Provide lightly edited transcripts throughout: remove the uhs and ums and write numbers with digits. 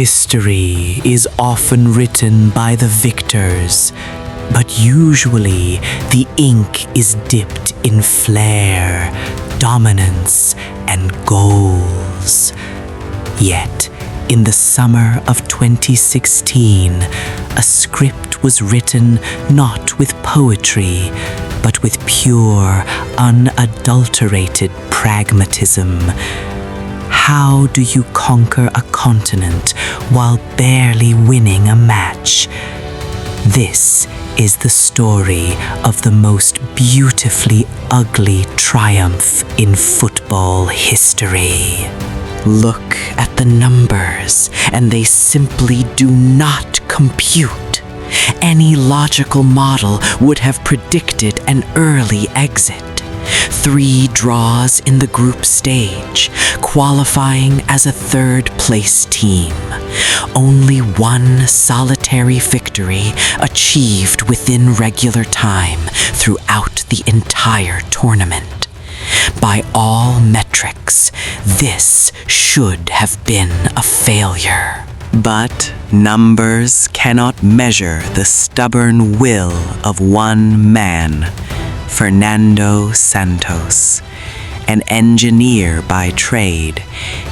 History is often written by the victors, but usually the ink is dipped in flair, dominance, and goals. Yet, in the summer of 2016, a script was written not with poetry, but with pure, unadulterated pragmatism. How do you conquer a continent while barely winning a match? This is the story of the most beautifully ugly triumph in football history. Look at the numbers, and they simply do not compute. Any logical model would have predicted an early exit. 3 draws in the group stage, qualifying as a third-place team. Only 1 solitary victory achieved within regular time throughout the entire tournament. By all metrics, this should have been a failure. But numbers cannot measure the stubborn will of one man, Fernando Santos. An engineer by trade,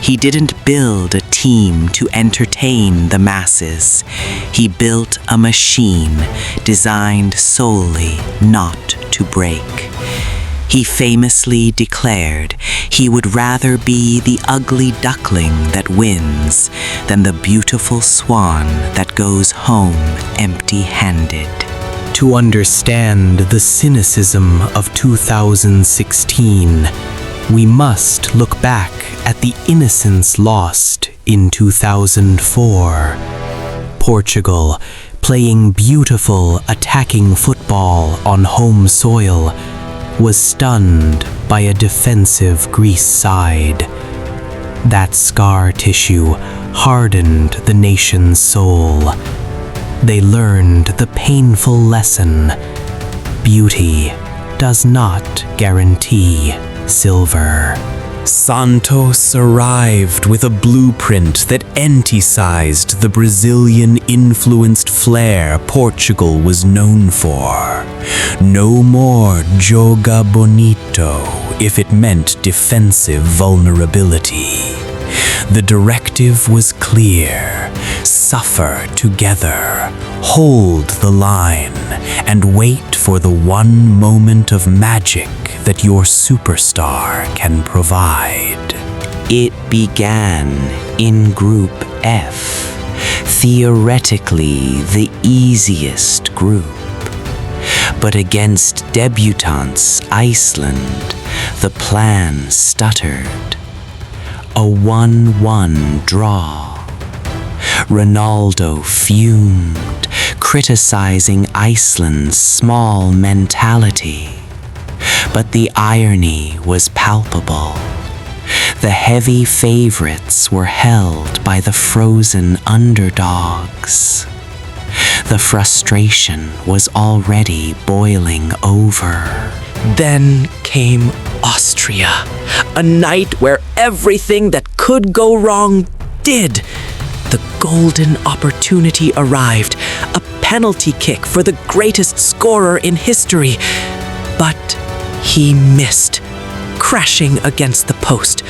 he didn't build a team to entertain the masses. He built a machine designed solely not to break. He famously declared he would rather be the ugly duckling that wins than the beautiful swan that goes home empty-handed. To understand the cynicism of 2016, we must look back at the innocence lost in 2004. Portugal, playing beautiful attacking football on home soil, was stunned by a defensive Greece side. That scar tissue hardened the nation's soul. They learned the painful lesson: beauty does not guarantee silver. Santos arrived with a blueprint that anti-sized the Brazilian-influenced flair Portugal was known for. No more joga bonito if it meant defensive vulnerability. The directive was clear: suffer together, hold the line, and wait for the one moment of magic that your superstar can provide. It began in Group F, theoretically the easiest group. But against debutants Iceland, the plan stuttered. A 1-1 draw. Ronaldo fumed, criticizing Iceland's small mentality. But the irony was palpable. The heavy favorites were held by the frozen underdogs. The frustration was already boiling over. Then came Austria, a night where everything that could go wrong did. The golden opportunity arrived, a penalty kick for the greatest scorer in history. But he missed, crashing against the post.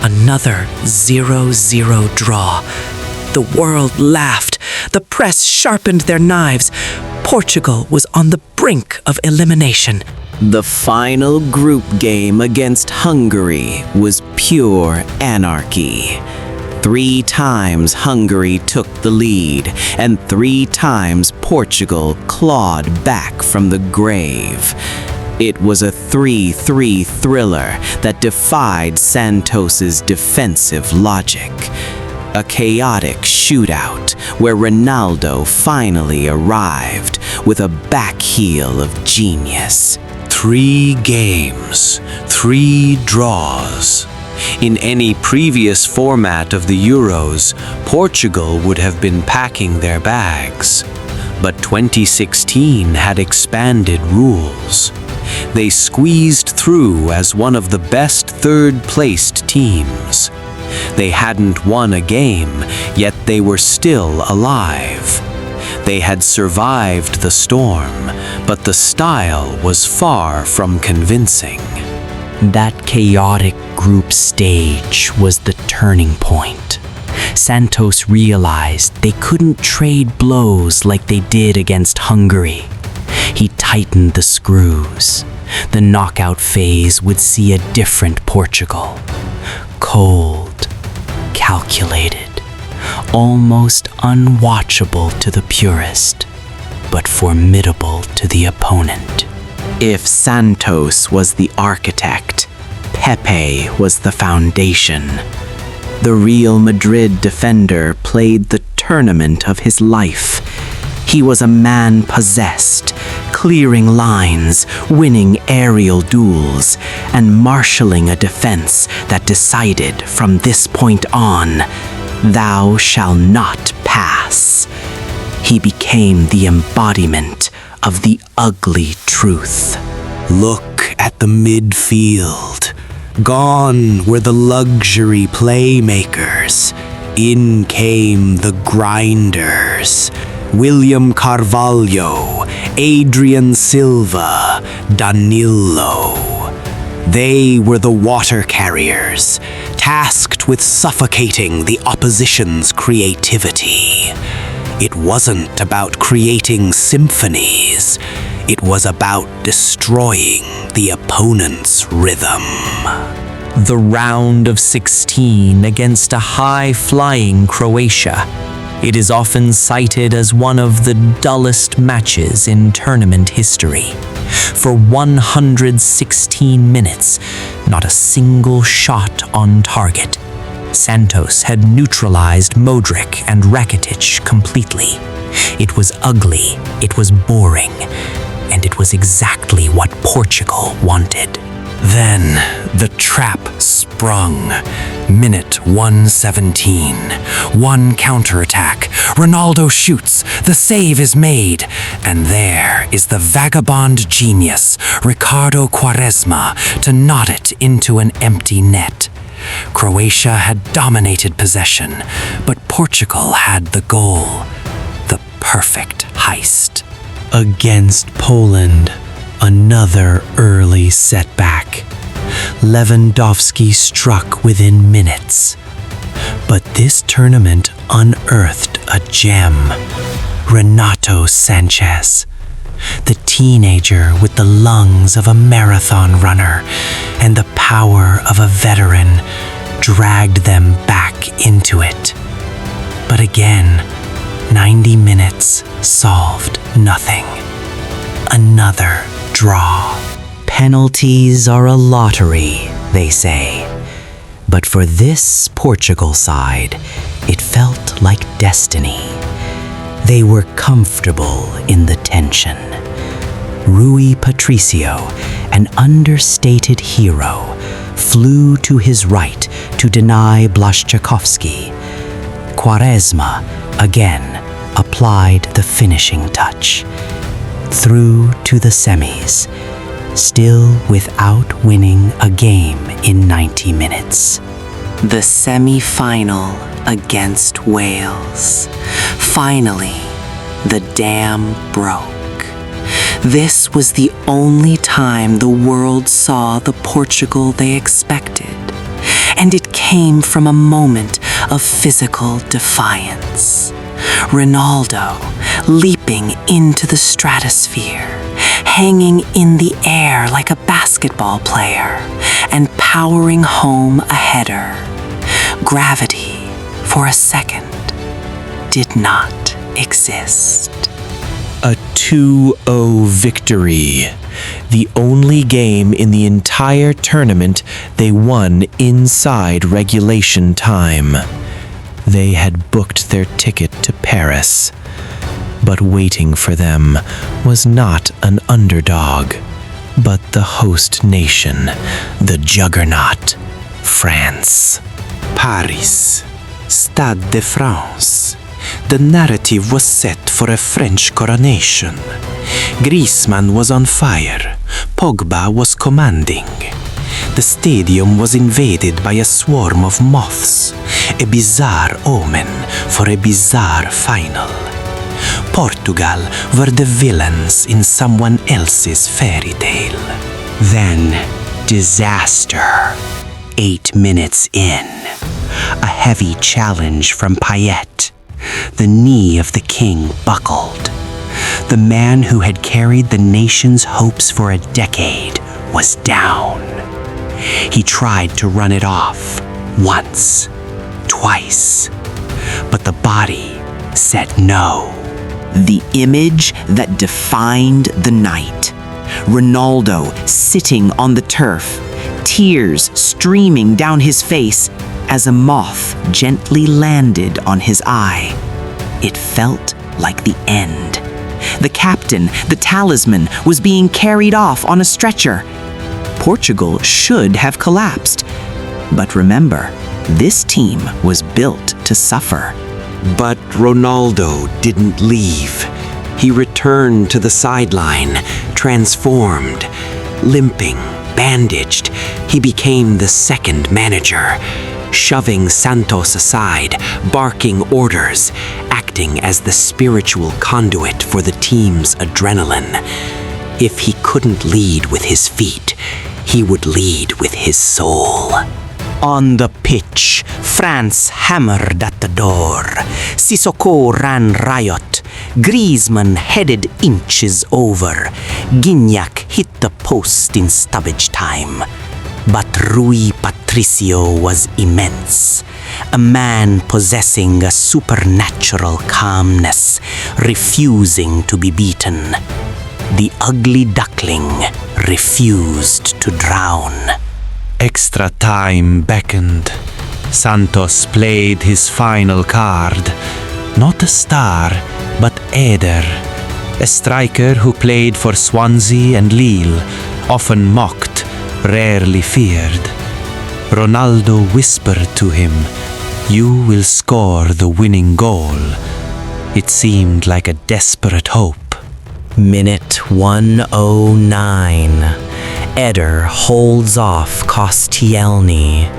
Another 0-0 draw. The world laughed. The press sharpened their knives. Portugal was on the brink of elimination. The final group game against Hungary was pure anarchy. 3 times Hungary took the lead, and 3 times Portugal clawed back from the grave. It was a 3-3 thriller that defied Santos's defensive logic. A chaotic shootout where Ronaldo finally arrived with a back heel of genius. 3 games, 3 draws. In any previous format of the Euros, Portugal would have been packing their bags. But 2016 had expanded rules. They squeezed through as one of the best third-placed teams. They hadn't won a game, yet they were still alive. They had survived the storm, but the style was far from convincing. That chaotic group stage was the turning point. Santos realized they couldn't trade blows like they did against Hungary. He tightened the screws. The knockout phase would see a different Portugal. Cold, calculated, almost unwatchable to the purist, but formidable to the opponent. If Santos was the architect, Pepe was the foundation. The Real Madrid defender played the tournament of his life. He was a man possessed, clearing lines, winning aerial duels, and marshalling a defense that decided from this point on, thou shalt not pass. He became the embodiment of the ugly truth. Look at the midfield. Gone were the luxury playmakers. In came the grinders. William Carvalho, Adrian Silva, Danilo. They were the water carriers, tasked with suffocating the opposition's creativity. It wasn't about creating symphonies. It was about destroying the opponent's rhythm. The round of 16 against a high-flying Croatia. It is often cited as one of the dullest matches in tournament history. For 116 minutes, not a single shot on target. Santos had neutralized Modric and Rakitic completely. It was ugly, it was boring, and it was exactly what Portugal wanted. Then the trap sprung. Minute 117. One counterattack. Ronaldo shoots. The save is made. And there is the vagabond genius, Ricardo Quaresma, to knot it into an empty net. Croatia had dominated possession, but Portugal had the goal. The perfect heist. Against Poland, another early setback. Lewandowski struck within minutes. But this tournament unearthed a gem. Renato Sanchez, the teenager with the lungs of a marathon runner and the power of a veteran, dragged them back into it. But again, 90 minutes solved nothing. Another draw. Penalties are a lottery, they say. But for this Portugal side, it felt like destiny. They were comfortable in the tension. Rui Patricio, an understated hero, flew to his right to deny Blaszczykowski. Quaresma, again, applied the finishing touch. Through to the semis, still without winning a game in 90 minutes. The semi-final against Wales. Finally, the dam broke. This was the only time the world saw the Portugal they expected, and it came from a moment of physical defiance. Ronaldo leaping into the stratosphere, hanging in the air like a basketball player, and powering home a header. Gravity, for a second, did not exist. A 2-0 victory. The only game in the entire tournament they won inside regulation time. They had booked their ticket to Paris, but waiting for them was not an underdog, but the host nation, the juggernaut, France. Paris, Stade de France. The narrative was set for a French coronation. Griezmann was on fire. Pogba was commanding. The stadium was invaded by a swarm of moths, a bizarre omen for a bizarre final. Portugal were the villains in someone else's fairy tale. Then, disaster. 8 minutes in. A heavy challenge from Payet. The knee of the king buckled. The man who had carried the nation's hopes for a decade was down. He tried to run it off once, twice, but the body said no. The image that defined the night. Ronaldo sitting on the turf, tears streaming down his face as a moth gently landed on his eye. It felt like the end. The captain, the talisman, was being carried off on a stretcher. Portugal should have collapsed. But remember, this team was built to suffer. But Ronaldo didn't leave. He returned to the sideline, transformed, limping, bandaged. He became the second manager, shoving Santos aside, barking orders, acting as the spiritual conduit for the team's adrenaline. If he couldn't lead with his feet, he would lead with his soul. On the pitch, France hammered at the door. Sissoko ran riot. Griezmann headed inches over. Gignac hit the post in stoppage time. But Rui Patricio was immense. A man possessing a supernatural calmness, refusing to be beaten. The ugly duckling refused to drown. Extra time beckoned. Santos played his final card. Not a star, but Eder, a striker who played for Swansea and Lille, often mocked, rarely feared. Ronaldo whispered to him, "You will score the winning goal." It seemed like a desperate hope. Minute 109. Eder holds off Koscielny.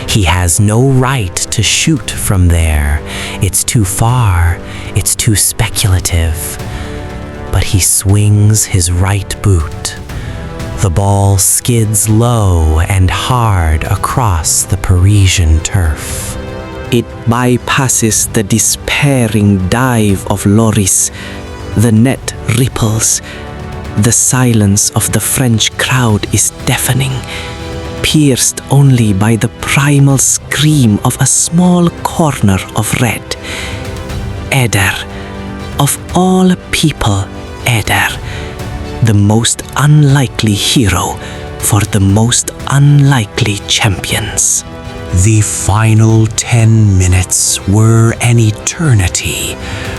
He has no right to shoot from there. It's too far. It's too speculative. But he swings his right boot. The ball skids low and hard across the Parisian turf. It bypasses the despairing dive of Lloris. The net ripples. The silence of the French crowd is deafening, pierced only by the primal scream of a small corner of red. Eder, of all people, Eder, the most unlikely hero for the most unlikely champions. The final 10 minutes were an eternity.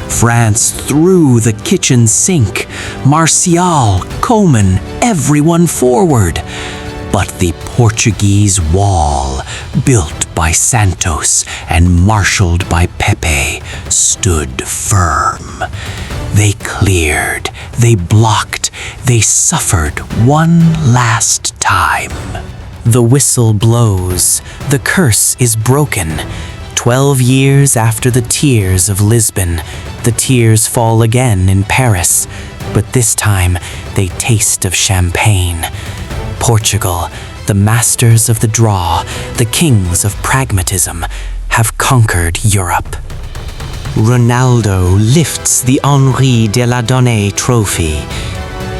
France threw the kitchen sink. Martial, Coman, everyone forward. But the Portuguese wall, built by Santos and marshaled by Pepe, stood firm. They cleared, they blocked, they suffered one last time. The whistle blows. The curse is broken. 12 years after the tears of Lisbon, the tears fall again in Paris, but this time they taste of champagne. Portugal, the masters of the draw, the kings of pragmatism, have conquered Europe. Ronaldo lifts the Henri de la Donnée trophy.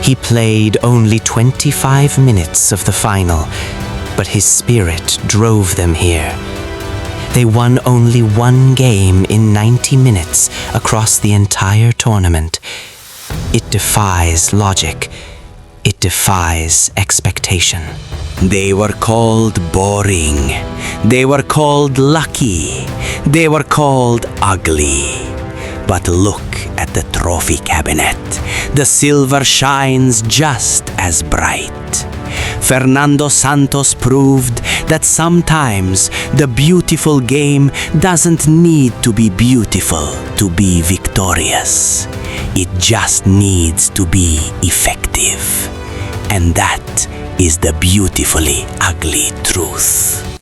He played only 25 minutes of the final, but his spirit drove them here. They won only one game in 90 minutes across the entire tournament. It defies logic. It defies expectation. They were called boring. They were called lucky. They were called ugly. But look at the trophy cabinet. The silver shines just as bright. Fernando Santos proved that sometimes the beautiful game doesn't need to be beautiful to be victorious. It just needs to be effective. And that is the beautifully ugly truth.